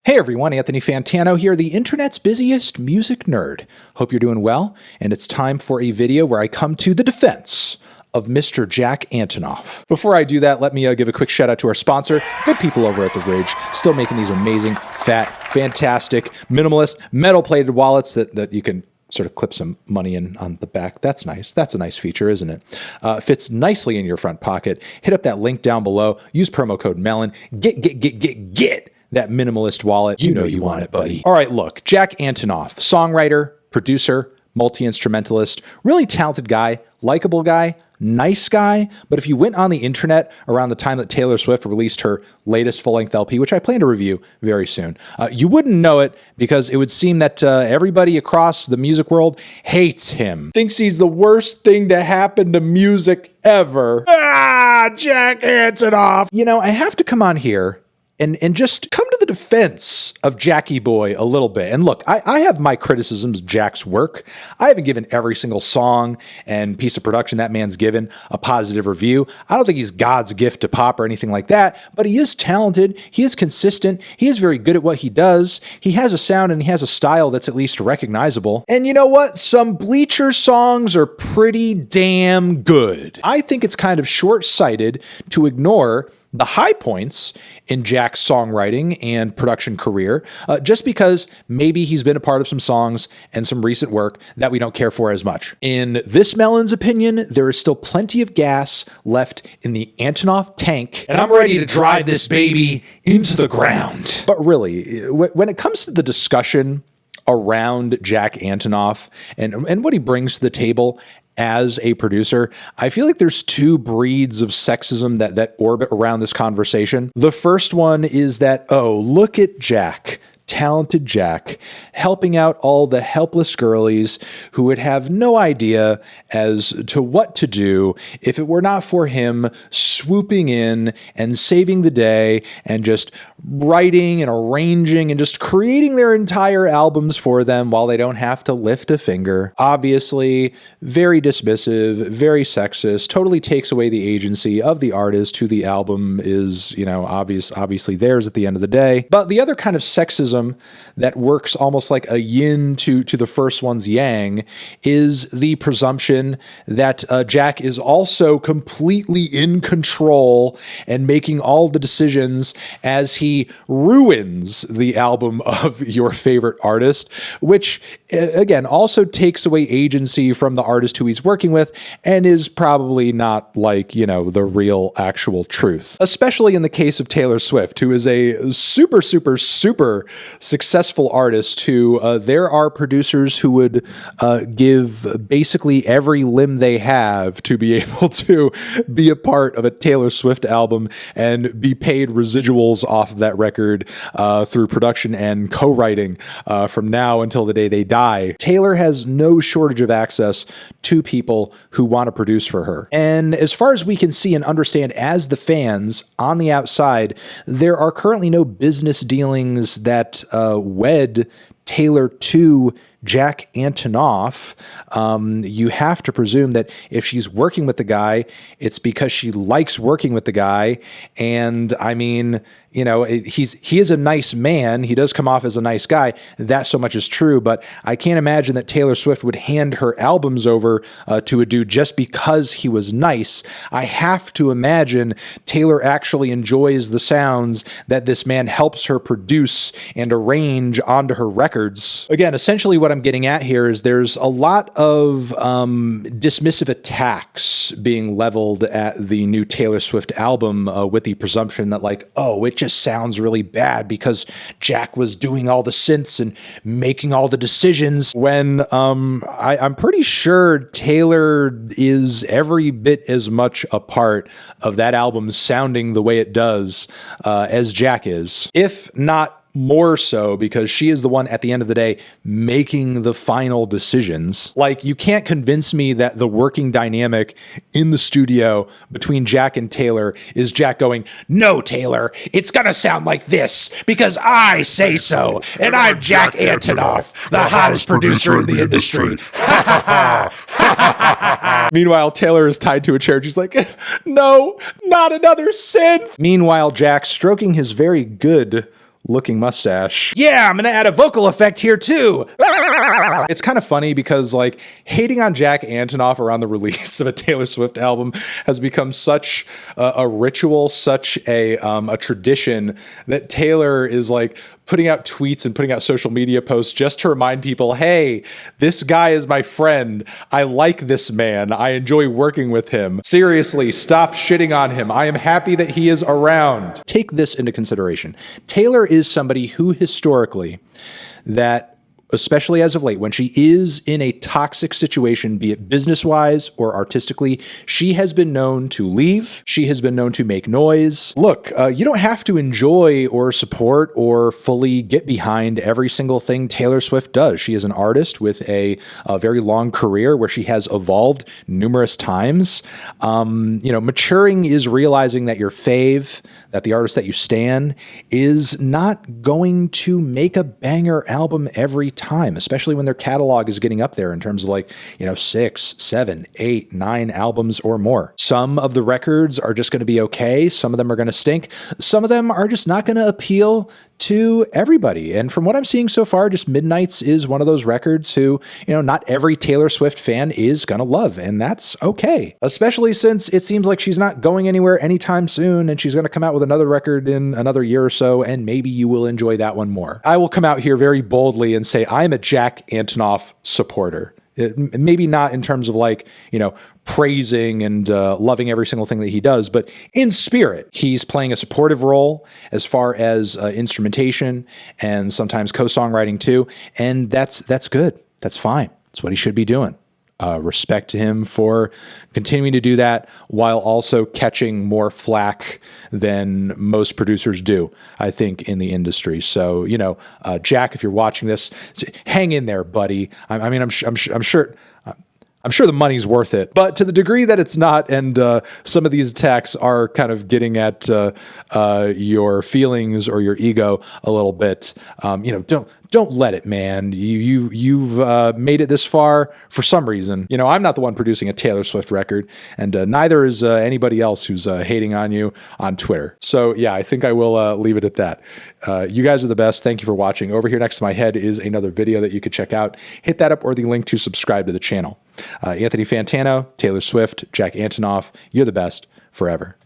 Hey everyone, Anthony Fantano here, the internet's busiest music nerd. Hope you're doing well, and it's time for a video where I come to the defense of Mr. Jack Antonoff. Before I do that, let me give a quick shout out to our sponsor, good people over at The Ridge, still making these amazing, fat, fantastic, minimalist, metal-plated wallets that you can sort of clip some money in on the back. That's nice. That's a nice feature, isn't it? Fits nicely in your front pocket. Hit up that link down below. Use promo code MELON. Get that minimalist wallet. You know you want it, buddy. All right, look, Jack Antonoff, songwriter, producer, multi-instrumentalist, really talented guy, likable guy, nice guy. But if you went on the internet around the time that Taylor Swift released her latest full-length LP, which I plan to review very soon, you wouldn't know it because it would seem that everybody across the music world hates him, thinks he's the worst thing to happen to music ever. Jack Antonoff. You know, I have to come on here and just come to the defense of Jackie Boy a little bit. And look, I have my criticisms of Jack's work. I haven't given every single song and piece of production that man's given a positive review. I don't think he's God's gift to pop or anything like that, but he is talented. He is consistent. He is very good at what he does. He has a sound and he has a style that's at least recognizable. And you know what? Some Bleacher songs are pretty damn good. I think it's kind of short-sighted to ignore the high points in Jack's songwriting and production career, just because maybe he's been a part of some songs and some recent work that we don't care for as much. In this melon's opinion, there is still plenty of gas left in the Antonoff tank, and I'm ready to drive this baby into the ground. But really, when it comes to the discussion around Jack Antonoff and what he brings to the table as a producer, I feel like there's two breeds of sexism that orbit around this conversation. The first one is that, oh, look at Jack, talented Jack, helping out all the helpless girlies who would have no idea as to what to do if it were not for him swooping in and saving the day and just writing and arranging and just creating their entire albums for them while they don't have to lift a finger. Obviously, very dismissive, very sexist, totally takes away the agency of the artist who the album is, you know, obviously theirs at the end of the day. But the other kind of sexism that works almost like a yin to the first one's yang is the presumption that Jack is also completely in control and making all the decisions as he ruins the album of your favorite artist, which again also takes away agency from the artist who he's working with and is probably not like, you know, the real actual truth. Especially in the case of Taylor Swift, who is a super successful artist who there are producers who would give basically every limb they have to be able to be a part of a Taylor Swift album and be paid residuals off of that record through production and co-writing from now until the day they die. Taylor has no shortage of access to people who want to produce for her. And as far as we can see and understand as the fans on the outside, there are currently no business dealings that wed Taylor to Jack Antonoff. You have to presume that if she's working with the guy, it's because she likes working with the guy. And I mean, you know, he is a nice man. He does come off as a nice guy. That so much is true. But I can't imagine that Taylor Swift would hand her albums over to a dude just because he was nice. I have to imagine Taylor actually enjoys the sounds that this man helps her produce and arrange onto her records. Again, essentially what I'm getting at here is there's a lot of dismissive attacks being leveled at the new Taylor Swift album with the presumption that, like, oh, it just sounds really bad because Jack was doing all the synths and making all the decisions, when I'm pretty sure Taylor is every bit as much a part of that album sounding the way it does as Jack is, if not more so, because she is the one at the end of the day making the final decisions. Like, you can't convince me that the working dynamic in the studio between Jack and Taylor is Jack going, "No, Taylor, it's gonna sound like this because I say so, and I'm Jack Antonoff, the hottest producer in the industry." Meanwhile, Taylor is tied to a chair. She's like, "No, not another synth." Meanwhile, Jack, stroking his very good looking mustache. Yeah, I'm gonna add a vocal effect here too. It's kind of funny because like hating on Jack Antonoff around the release of a Taylor Swift album has become such a ritual, such a tradition that Taylor is like putting out tweets and putting out social media posts just to remind people, hey, this guy is my friend. I like this man. I enjoy working with him. Seriously, stop shitting on him. I am happy that he is around. Take this into consideration. Taylor is somebody who historically, that especially as of late, when she is in a toxic situation, be it business-wise or artistically, she has been known to leave. She has been known to make noise. Look, you don't have to enjoy or support or fully get behind every single thing Taylor Swift does. She is an artist with a very long career where she has evolved numerous times. Maturing is realizing that your fave, that the artist that you stan, is not going to make a banger album every time, especially when their catalog is getting up there in terms of 6, 7, 8, 9 albums or more. Some of the records are just going to be okay. Some of them are going to stink. Some of them are just not going to appeal to everybody. And from what I'm seeing so far, just Midnights is one of those records who, not every Taylor Swift fan is going to love. And that's okay, especially since it seems like she's not going anywhere anytime soon. And she's going to come out with another record in another year or so. And maybe you will enjoy that one more. I will come out here very boldly and say I'm a Jack Antonoff supporter. Maybe not in terms of praising and loving every single thing that he does, but in spirit, he's playing a supportive role as far as instrumentation and sometimes co-songwriting too. And that's good. That's fine. That's what he should be doing. Respect to him for continuing to do that while also catching more flack than most producers do, I think, in the industry. So, Jack, if you're watching this, hang in there, buddy. I'm sure the money's worth it, but to the degree that it's not, and some of these attacks are kind of getting at your feelings or your ego a little bit, don't let it, man. You've made it this far for some reason. I'm not the one producing a Taylor Swift record, and neither is anybody else who's hating on you on Twitter. So yeah, I think I will leave it at that. You guys are the best. Thank you for watching. Over here next to my head is another video that you could check out. Hit that up or the link to subscribe to the channel. Anthony Fantano, Taylor Swift, Jack Antonoff, you're the best forever.